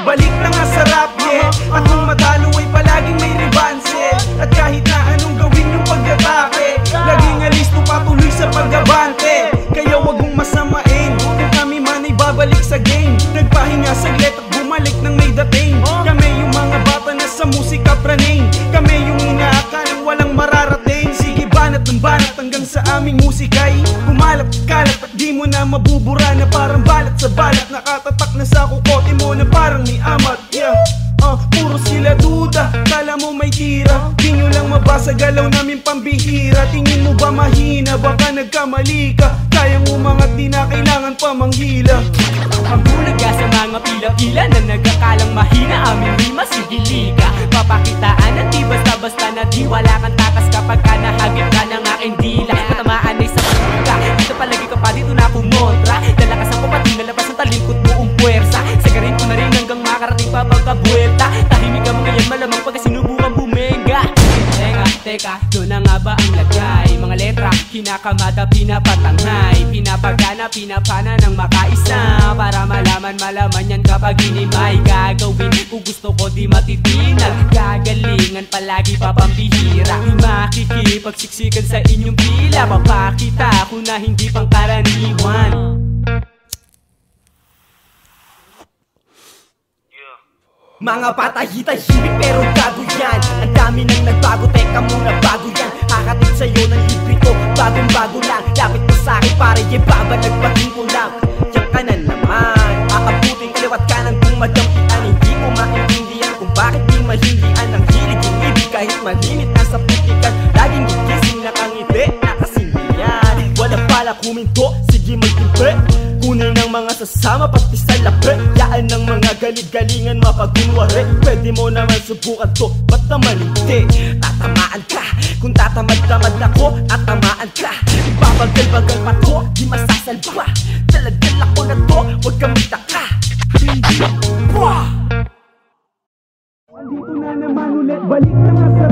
balik na nga sa rap, yeah. At kung matalo ay palaging may revanse. At kahit na anong gawin yung pag-atake, laging alisto patuloy sa pag-abante. Kaya wag mong masamain kung kami man ay babalik sa game. Nagpahinga saglit at bumalik ng may dating. Kami yung mga bata na sa musika praning. Kami yung inaakalang walang mararating. Sige banat ng banat hanggang sa aming musikay kumalat-kalat at di mo na mabubura na parang balat sa balat. Nakatatak na sa kukote mo na parang may amat, yeah. Puro sila duda, kala mo may tira. Di nyo lang mabasa galaw namin pambihira. Tingin mo ba mahina, baka nagkamali ka. Kayang umangat, di na kailangan pa manghila. Ang bulaga sa mga pila-pila na nagkakalang mahina. Aming rima, sigili ka. Papakitaan na di basta-basta na di wala kang takas kapag ka nahagip ka ng aking dila. Matamaan ay sa ka, dito palagi ka pa, dito na kumontra. Lalakas ako pati nalabas ang talimkot buong puwersa. Sagarin ko na rin hanggang makarating pa pagkabuelta. Tahimik ka mo ngayon malamang pagka sinubukan bumenga. Teka, doon na nga ba ang lagay? Mga letra, kinakamata, pinapatangay. Pinapagana, pinapana ng makaisa. Para malaman yan kapag inimay. Gagawin kung gusto ko di matitinag. Gagalingan palagi pa pambihira. Di makikipagsiksikan sa inyong pila. Papakita ko na hindi pang karaniwan. Mga patahitahimik pero gago yan. Ang dami nang nagbago, teka muna bago yan. Hakatid sa'yo ng libre ko, bagong-bago lang. Lapit mo sa'kin pare, yebaba, nagpating ko lang. Diyan ka na naman, aabutin kaliwat kanan kung madampian. Hindi ko maintindihan kung bakit di mahindian. Ang hilig yung ibig kahit malimit na sa putikan. Laging gigising nakangiti, nakasindihan. Wala pala kuminto, sige magtimpe. Kunin ng mga sasama pati sa lape. Yaan ng mga galing-galingan mapagunwari. Pwede mo naman subukan to, ba't naman hindi? Tatamaan ka, kung tatamad-tamad ako, tatamaan ka. Ibabagal-bagal pa to, di masasalba. Dala-dala ko na to, huwag kang magtaka. Hindi, andito na naman ulit, balik na nga sa